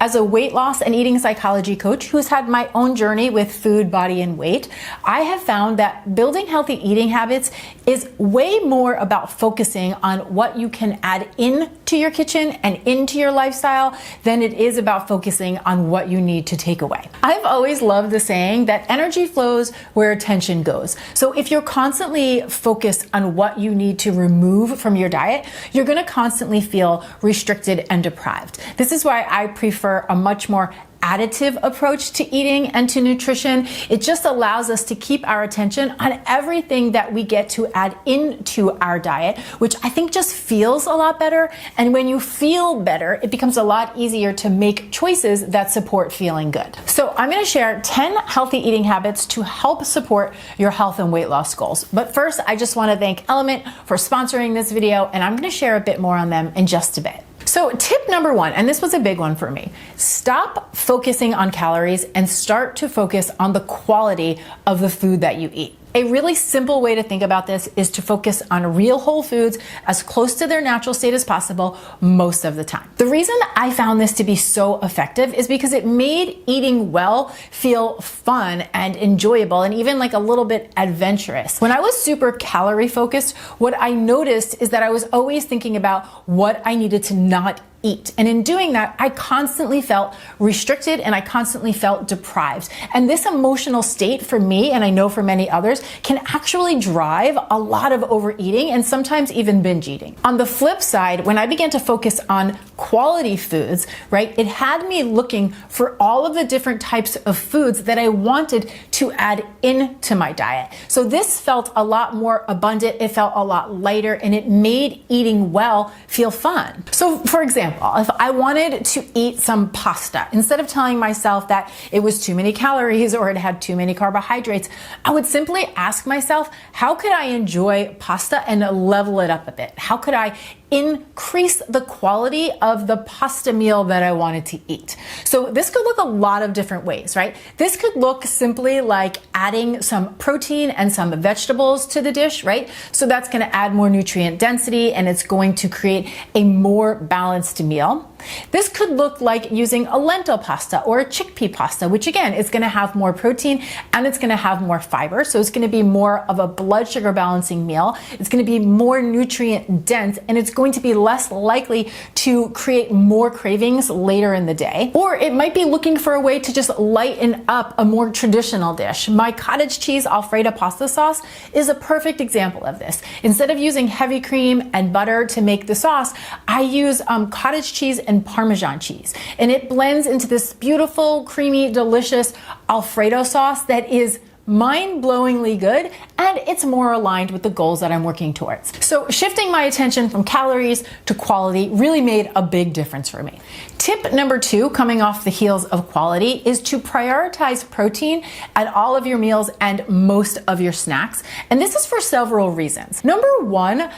As a weight loss and eating psychology coach who's had my own journey with food, body, and weight, I have found that building healthy eating habits is way more about focusing on what you can add into your kitchen and into your lifestyle than it is about focusing on what you need to take away. I've always loved the saying that energy flows where attention goes. So if you're constantly focused on what you need to remove from your diet, you're going to constantly feel restricted and deprived. This is why I prefer a much more additive approach to eating and to nutrition. It just allows us to keep our attention on everything that we get to add into our diet, which I think just feels a lot better. And when you feel better, it becomes a lot easier to make choices that support feeling good. So I'm going to share 10 healthy eating habits to help support your health and weight loss goals. But first, I just want to thank LMNT for sponsoring this video, and I'm going to share a bit more on them in just a bit. So tip number 1, and this was a big one for me, stop focusing on calories and start to focus on the quality of the food that you eat. A really simple way to think about this is to focus on real whole foods as close to their natural state as possible most of the time. The reason I found this to be so effective is because it made eating well feel fun and enjoyable and even like a little bit adventurous. When I was super calorie focused, what I noticed is that I was always thinking about what I needed to not eat. And in doing that, I constantly felt restricted and I constantly felt deprived. And this emotional state for me, and I know for many others, can actually drive a lot of overeating and sometimes even binge eating. On the flip side, when I began to focus on quality foods, right, it had me looking for all of the different types of foods that I wanted to add into my diet. So this felt a lot more abundant, it felt a lot lighter, and it made eating well feel fun. So for example, if I wanted to eat some pasta, instead of telling myself that it was too many calories or it had too many carbohydrates, I would simply ask myself, how could I enjoy pasta and level it up a bit? How could I increase the quality of the pasta meal that I wanted to eat? So this could look a lot of different ways, right? This could look simply like adding some protein and some vegetables to the dish, right? So that's going to add more nutrient density and it's going to create a more balanced meal. This could look like using a lentil pasta or a chickpea pasta, which again is going to have more protein and it's going to have more fiber. So it's going to be more of a blood sugar balancing meal. It's going to be more nutrient dense and it's going to be less likely to create more cravings later in the day. Or it might be looking for a way to just lighten up a more traditional dish. My cottage cheese Alfredo pasta sauce is a perfect example of this. Instead of using heavy cream and butter to make the sauce, I use cottage cheese and Parmesan cheese. And it blends into this beautiful, creamy, delicious Alfredo sauce that is mind-blowingly good, and it's more aligned with the goals that I'm working towards. So shifting my attention from calories to quality really made a big difference for me. Tip number 2, coming off the heels of quality, is to prioritize protein at all of your meals and most of your snacks. And this is for several reasons. Number 1,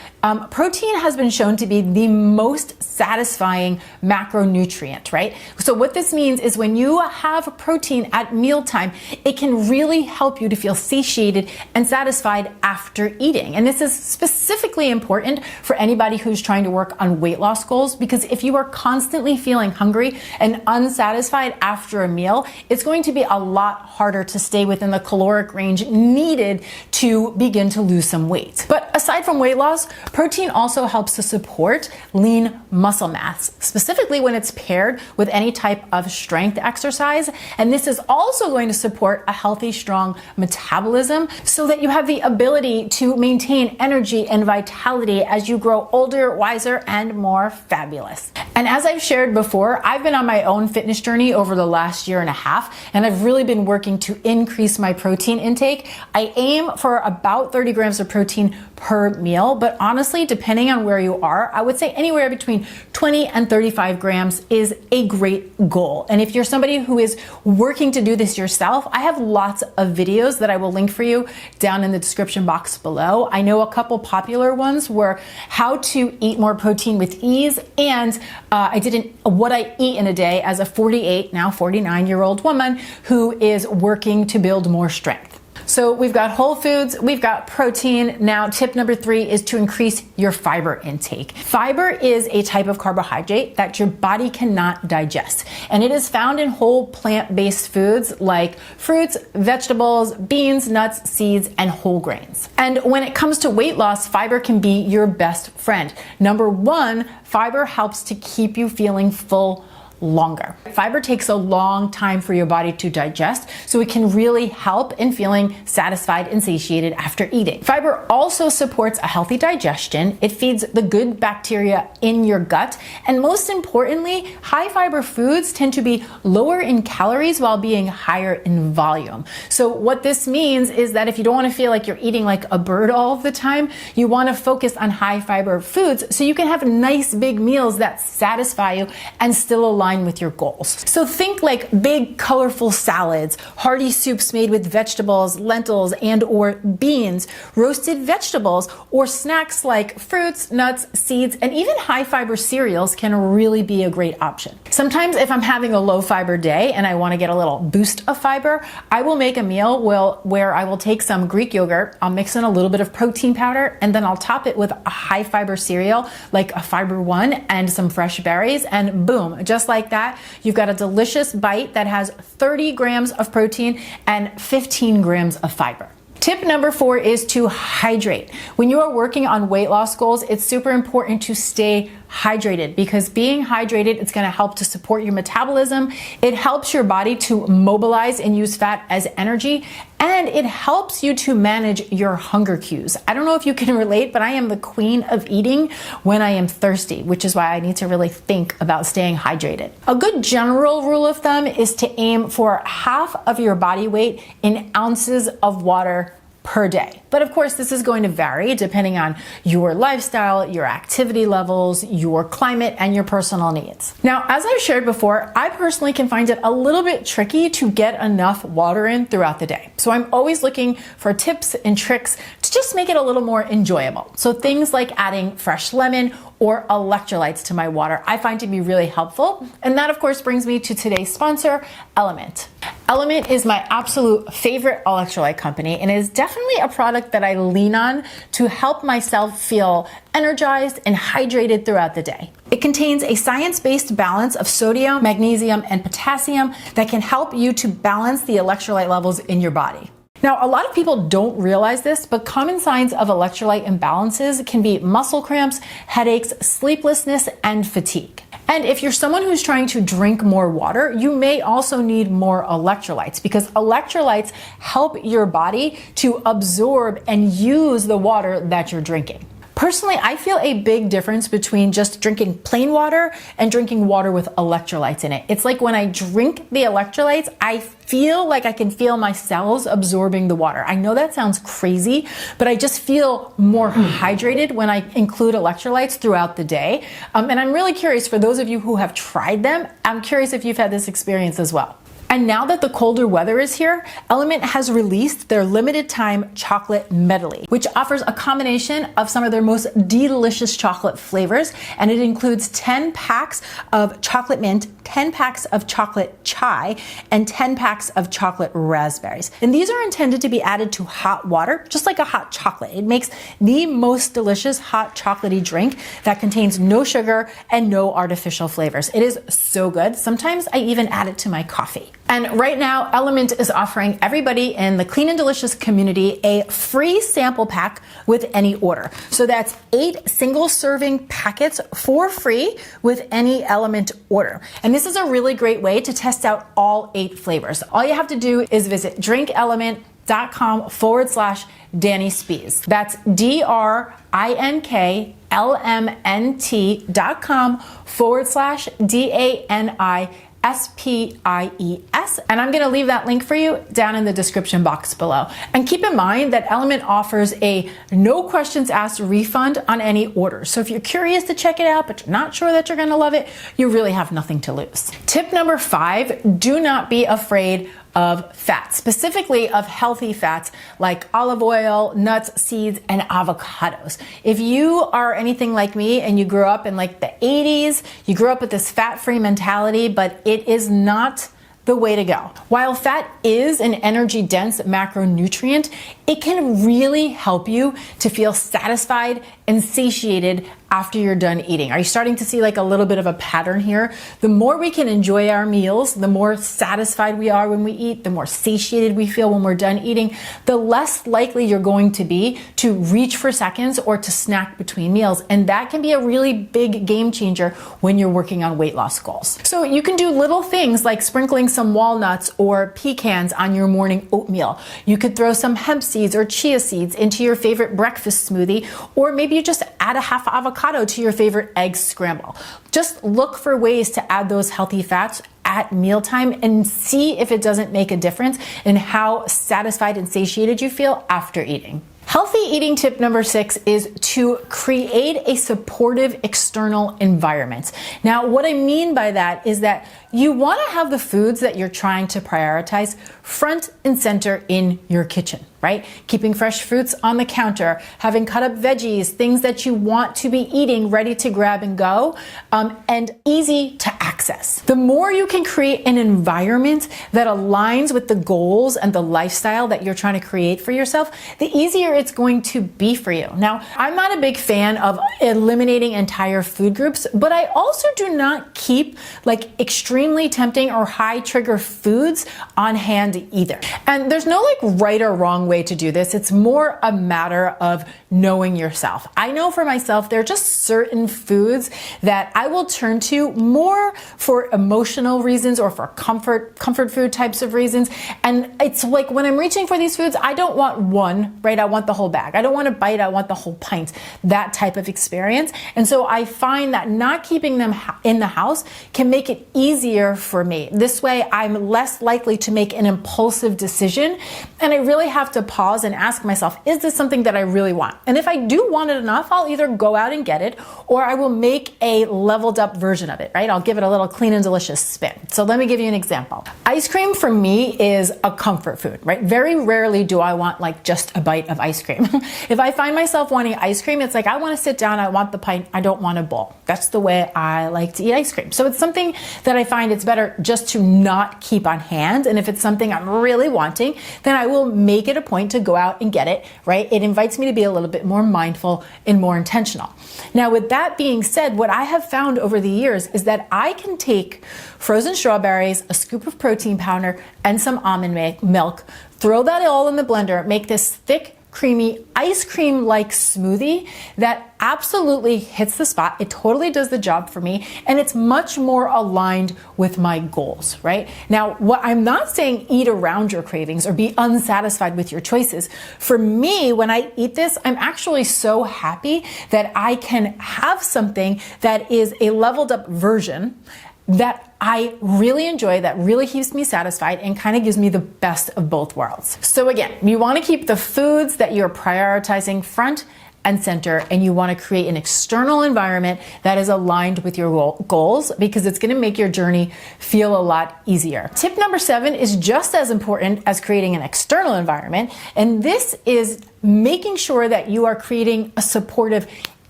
protein has been shown to be the most satisfying macronutrient, right? So what this means is when you have protein at mealtime, it can really help you to feel satiated and satisfied after eating. And this is specifically important for anybody who's trying to work on weight loss goals, because if you are constantly feeling hungry and unsatisfied after a meal, it's going to be a lot harder to stay within the caloric range needed to begin to lose some weight. But aside from weight loss, protein also helps to support lean muscle mass, specifically when it's paired with any type of strength exercise. And this is also going to support a healthy, strong metabolism so that you have the ability to maintain energy and vitality as you grow older, wiser, and more fabulous. And as I've shared before, I've been on my own fitness journey over the last year and a half, and I've really been working to increase my protein intake. I aim for about 30 grams of protein per meal, but honestly, depending on where you are, I would say anywhere between 20 and 35 grams is a great goal. And if you're somebody who is working to do this yourself, I have lots of videos that I will link for you down in the description box below. I know a couple popular ones were how to eat more protein with ease, and I did what I eat in a day as a 48, now 49-year-old woman who is working to build more strength. So we've got whole foods, we've got protein. Now, tip number 3 is to increase your fiber intake. Fiber is a type of carbohydrate that your body cannot digest, and it is found in whole plant-based foods like fruits, vegetables, beans, nuts, seeds, and whole grains. And when it comes to weight loss, fiber can be your best friend. Number 1, fiber helps to keep you feeling full longer. Fiber takes a long time for your body to digest, so it can really help in feeling satisfied and satiated after eating. Fiber also supports a healthy digestion. It feeds the good bacteria in your gut, and most importantly, high fiber foods tend to be lower in calories while being higher in volume. So what this means is that if you don't want to feel like you're eating like a bird all of the time, you want to focus on high fiber foods so you can have nice big meals that satisfy you and still align with your goals. So think like big colorful salads, hearty soups made with vegetables, lentils, and or beans, roasted vegetables, or snacks like fruits, nuts, seeds, and even high fiber cereals can really be a great option. Sometimes if I'm having a low fiber day and I want to get a little boost of fiber, I will make a meal where I will take some Greek yogurt, I'll mix in a little bit of protein powder, and then I'll top it with a high fiber cereal like a Fiber One and some fresh berries, and boom, just like that, you've got a delicious bite that has 30 grams of protein and 15 grams of fiber. Tip number 4 is to hydrate. When you are working on weight loss goals, it's super important to stay hydrated, because being hydrated is going to help to support your metabolism. It helps your body to mobilize and use fat as energy, and it helps you to manage your hunger cues. I don't know if you can relate, but I am the queen of eating when I am thirsty, which is why I need to really think about staying hydrated. A good general rule of thumb is to aim for half of your body weight in ounces of water per day. But of course, this is going to vary depending on your lifestyle, your activity levels, your climate, and your personal needs. Now, as I've shared before, I personally can find it a little bit tricky to get enough water in throughout the day. So I'm always looking for tips and tricks to just make it a little more enjoyable. So things like adding fresh lemon or electrolytes to my water, I find to be really helpful. And that of course brings me to today's sponsor, LMNT. LMNT is my absolute favorite electrolyte company, and it is definitely a product that I lean on to help myself feel energized and hydrated throughout the day. It contains a science-based balance of sodium, magnesium, and potassium that can help you to balance the electrolyte levels in your body. Now, a lot of people don't realize this, but common signs of electrolyte imbalances can be muscle cramps, headaches, sleeplessness, and fatigue. And if you're someone who's trying to drink more water, you may also need more electrolytes, because electrolytes help your body to absorb and use the water that you're drinking. Personally, I feel a big difference between just drinking plain water and drinking water with electrolytes in it. It's like when I drink the electrolytes, I feel like I can feel my cells absorbing the water. I know that sounds crazy, but I just feel more hydrated when I include electrolytes throughout the day. And I'm really curious, for those of you who have tried them, I'm curious if you've had this experience as well. And now that the colder weather is here, LMNT has released their limited time chocolate medley, which offers a combination of some of their most delicious chocolate flavors. And it includes 10 packs of chocolate mint, 10 packs of chocolate chai, and 10 packs of chocolate raspberries. And these are intended to be added to hot water, just like a hot chocolate. It makes the most delicious hot chocolatey drink that contains no sugar and no artificial flavors. It is so good. Sometimes I even add it to my coffee. And right now, LMNT is offering everybody in the Clean and Delicious community a free sample pack with any order. So that's 8 single serving packets for free with any LMNT order. And this is a really great way to test out all 8 flavors. All you have to do is visit drinklmnt.com/Danny Spies. That's DRINKLMNT.com/DANI SPIES, and I'm going to leave that link for you down in the description box below. And keep in mind that LMNT offers a no questions asked refund on any order. So if you're curious to check it out, but you're not sure that you're going to love it, you really have nothing to lose. Tip number 5, do not be afraid of fats, specifically of healthy fats like olive oil, nuts, seeds, and avocados. If you are anything like me and you grew up in like the 80s, you grew up with this fat-free mentality, but it is not the way to go. While fat is an energy-dense macronutrient, it can really help you to feel satisfied and satiated after you're done eating. Are you starting to see like a little bit of a pattern here? The more we can enjoy our meals, the more satisfied we are when we eat, the more satiated we feel when we're done eating, the less likely you're going to be to reach for seconds or to snack between meals. And that can be a really big game changer when you're working on weight loss goals. So you can do little things like sprinkling some walnuts or pecans on your morning oatmeal. You could throw some hemp seeds or chia seeds into your favorite breakfast smoothie, or maybe you just add a half avocado to your favorite egg scramble. Just look for ways to add those healthy fats at mealtime and see if it doesn't make a difference in how satisfied and satiated you feel after eating. Healthy eating tip number 6 is to create a supportive external environment. Now, what I mean by that is that you want to have the foods that you're trying to prioritize front and center in your kitchen, right? Keeping fresh fruits on the counter, having cut up veggies, things that you want to be eating ready to grab and go, and easy to access. The more you can create an environment that aligns with the goals and the lifestyle that you're trying to create for yourself, the easier it's going to be for you. Now, I'm not a big fan of eliminating entire food groups, but I also do not keep like extremely tempting or high trigger foods on hand either. And there's no like right or wrong way to do this. It's more a matter of knowing yourself. I know for myself, there are just certain foods that I will turn to more for emotional reasons or for comfort food types of reasons. And it's like when I'm reaching for these foods, I don't want one, right? I want the whole bag. I don't want a bite. I want the whole pint, that type of experience. And so I find that not keeping them in the house can make it easier for me. This way, I'm less likely to make an impulsive decision. And I really have to pause and ask myself, is this something that I really want? And if I do want it enough, I'll either go out and get it, or I will make a leveled up version of it, right? I'll give it a little clean and delicious spin. So let me give you an example. Ice cream for me is a comfort food, right? Very rarely do I want like just a bite of ice cream. If I find myself wanting ice cream, it's like I want to sit down, I want the pint, I don't want a bowl. That's the way I like to eat ice cream. So it's something that I find it's better just to not keep on hand. And if it's something I'm really wanting, then I will make it a point to go out and get it, right? It invites me to be a little bit more mindful and more intentional. Now, with that being said, what I have found over the years is that I can take frozen strawberries, a scoop of protein powder, and some almond milk, throw that all in the blender, make this thick, creamy ice cream-like smoothie that absolutely hits the spot. It totally does the job for me, and it's much more aligned with my goals, right? Now, what I'm not saying eat around your cravings or be unsatisfied with your choices. For me, when I eat this, I'm actually so happy that I can have something that is a leveled up version that I really enjoy, that really keeps me satisfied and kind of gives me the best of both worlds. So again, you want to keep the foods that you're prioritizing front and center, and you want to create an external environment that is aligned with your goals, because it's going to make your journey feel a lot easier. Tip number 7 is just as important as creating an external environment, and this is making sure that you are creating a supportive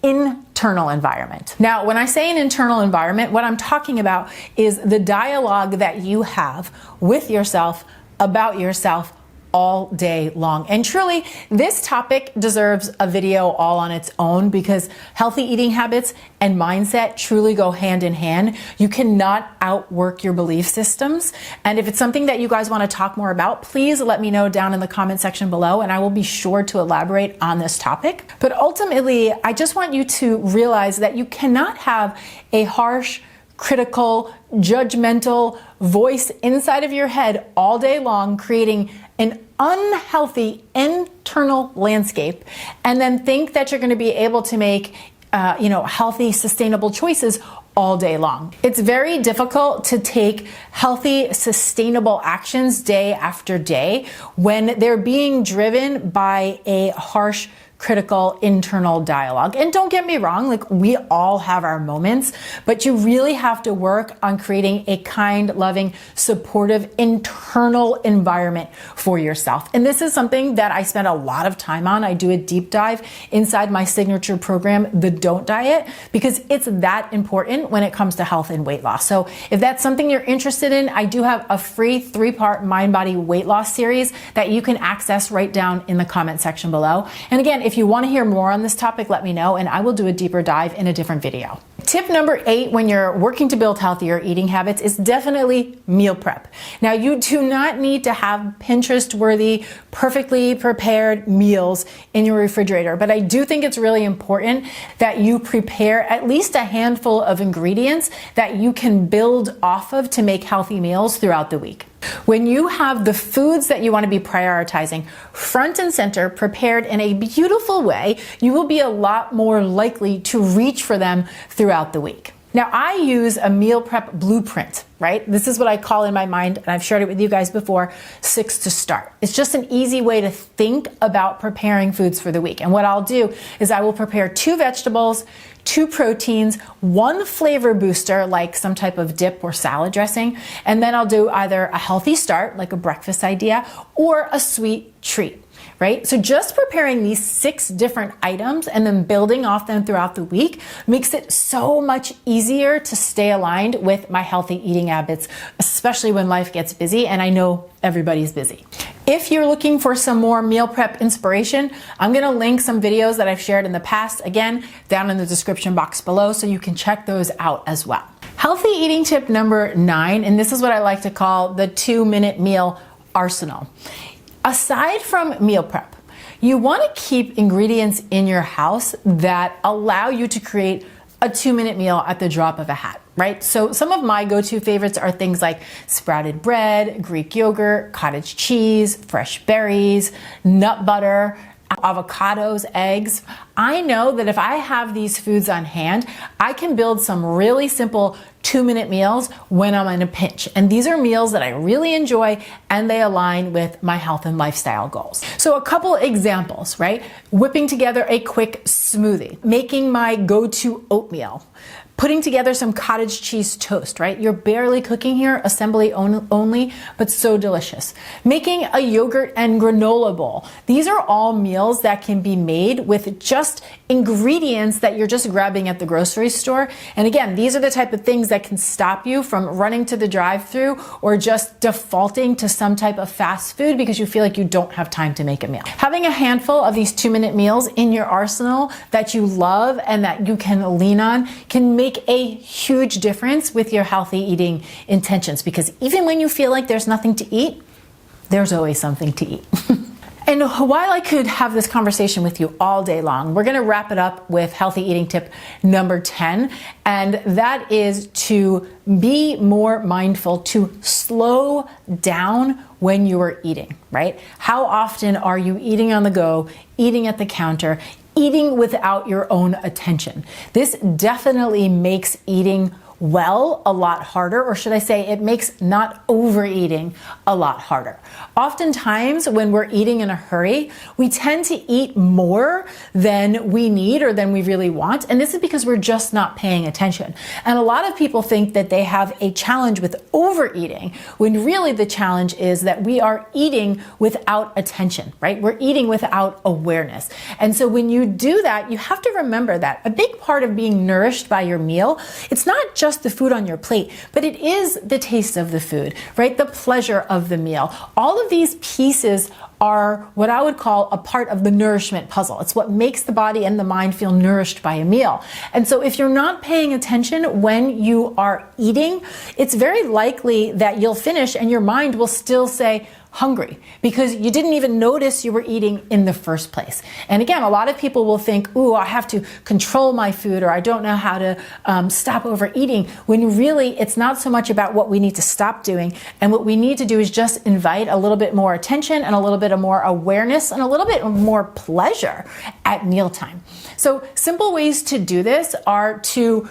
internal environment. Now, when I say an internal environment, what I'm talking about is the dialogue that you have with yourself about yourself all day long. And truly, this topic deserves a video all on its own, because healthy eating habits and mindset truly go hand in hand. You cannot outwork your belief systems. And if it's something that you guys want to talk more about, please let me know down in the comment section below, and I will be sure to elaborate on this topic. But ultimately, I just want you to realize that you cannot have a harsh, critical, judgmental voice inside of your head all day long, creating an unhealthy internal landscape, and then think that you're going to be able to make healthy, sustainable choices all day long. It's very difficult to take healthy, sustainable actions day after day when they're being driven by a harsh, critical internal dialogue. And don't get me wrong, like we all have our moments, but you really have to work on creating a kind, loving, supportive internal environment for yourself. And this is something that I spend a lot of time on. I do a deep dive inside my signature program, The Don't Diet, because it's that important when it comes to health and weight loss. So if that's something you're interested in, I do have a free 3-part mind body weight loss series that you can access right down in the comment section below. And again, if you want to hear more on this topic, let me know and I will do a deeper dive in a different video. Tip number 8 when you're working to build healthier eating habits is definitely meal prep. Now, you do not need to have Pinterest-worthy, perfectly prepared meals in your refrigerator, but I do think it's really important that you prepare at least a handful of ingredients that you can build off of to make healthy meals throughout the week. When you have the foods that you want to be prioritizing front and center, prepared in a beautiful way, you will be a lot more likely to reach for them throughout the week. Now, I use a meal prep blueprint, right? This is what I call in my mind, and I've shared it with you guys before, 6 to start. It's just an easy way to think about preparing foods for the week. And what I'll do is I will prepare 2 vegetables, 2 proteins, 1 flavor booster, like some type of dip or salad dressing, and then I'll do either a healthy start, like a breakfast idea, or a sweet treat. Right? So just preparing these 6 different items and then building off them throughout the week makes it so much easier to stay aligned with my healthy eating habits, especially when life gets busy, and I know everybody's busy. If you're looking for some more meal prep inspiration, I'm going to link some videos that I've shared in the past, again, down in the description box below, so you can check those out as well. Healthy eating tip number 9, and this is what I like to call the 2-minute meal arsenal. Aside from meal prep, you want to keep ingredients in your house that allow you to create a 2-minute meal at the drop of a hat, right? So some of my go-to favorites are things like sprouted bread, Greek yogurt, cottage cheese, fresh berries, nut butter, avocados, eggs. I know that if I have these foods on hand, I can build some really simple 2-minute meals when I'm in a pinch. And these are meals that I really enjoy and they align with my health and lifestyle goals. So a couple examples, right? Whipping together a quick smoothie, making my go-to oatmeal, putting together some cottage cheese toast, right? You're barely cooking here, assembly only, but so delicious. Making a yogurt and granola bowl. These are all meals that can be made with just ingredients that you're just grabbing at the grocery store. And again, these are the type of things that can stop you from running to the drive-thru or just defaulting to some type of fast food because you feel like you don't have time to make a meal. Having a handful of these 2-minute meals in your arsenal that you love and that you can lean on can make a huge difference with your healthy eating intentions, because even when you feel like there's nothing to eat, there's always something to eat. And while I could have this conversation with you all day long, we're going to wrap it up with healthy eating tip number 10, and that is to be more mindful, to slow down when you are eating, right? How often are you eating on the go, eating at the counter, eating without your own attention? This definitely makes eating well a lot harder, or should I say it makes not overeating a lot harder. Oftentimes when we're eating in a hurry, we tend to eat more than we need or than we really want, and this is because we're just not paying attention. And a lot of people think that they have a challenge with overeating, when really the challenge is that we are eating without attention, right? We're eating without awareness. And so when you do that, you have to remember that a big part of being nourished by your meal, it's not just the food on your plate, but it is the taste of the food, right? The pleasure of the meal. All of these pieces are what I would call a part of the nourishment puzzle. It's what makes the body and the mind feel nourished by a meal. And so if you're not paying attention when you are eating, it's very likely that you'll finish and your mind will still say, hungry, because you didn't even notice you were eating in the first place. And again, a lot of people will think, ooh, I have to control my food, or I don't know how to stop overeating, when really it's not so much about what we need to stop doing. And what we need to do is just invite a little bit more attention and a little bit of more awareness and a little bit more pleasure at mealtime. So simple ways to do this are to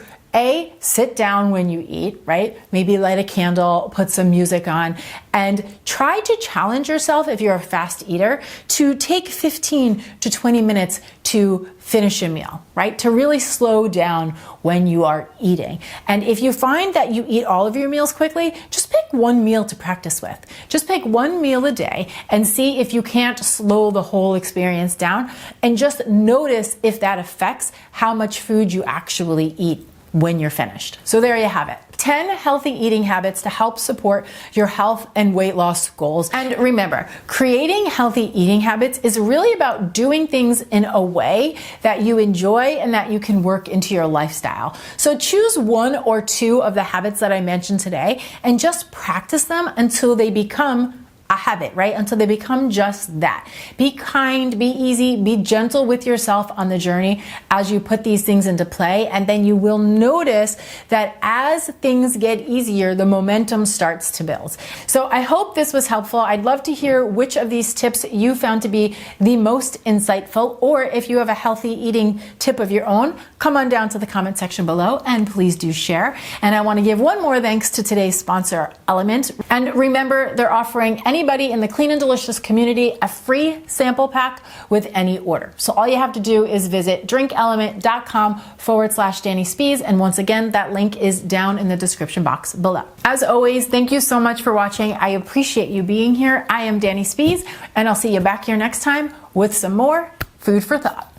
Sit down when you eat, right? Maybe light a candle, put some music on, and try to challenge yourself, if you're a fast eater, to take 15 to 20 minutes to finish a meal, right? To really slow down when you are eating. And if you find that you eat all of your meals quickly, just pick one meal to practice with. Just pick one meal a day and see if you can't slow the whole experience down, and just notice if that affects how much food you actually eat when you're finished. So there you have it. 10 healthy eating habits to help support your health and weight loss goals. And remember, creating healthy eating habits is really about doing things in a way that you enjoy and that you can work into your lifestyle. So choose one or two of the habits that I mentioned today and just practice them until they become a habit, right? Until they become just that. Be kind, be easy, be gentle with yourself on the journey as you put these things into play. And then you will notice that as things get easier, the momentum starts to build. So I hope this was helpful. I'd love to hear which of these tips you found to be the most insightful, or if you have a healthy eating tip of your own, come on down to the comment section below and please do share. And I want to give one more thanks to today's sponsor, LMNT. And remember, they're offering anybody in the Clean and Delicious community a free sample pack with any order. So all you have to do is visit drinkelement.com/Danny Spies. And once again, that link is down in the description box below. As always, thank you so much for watching. I appreciate you being here. I am Danny Spies, and I'll see you back here next time with some more food for thought.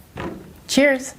Cheers.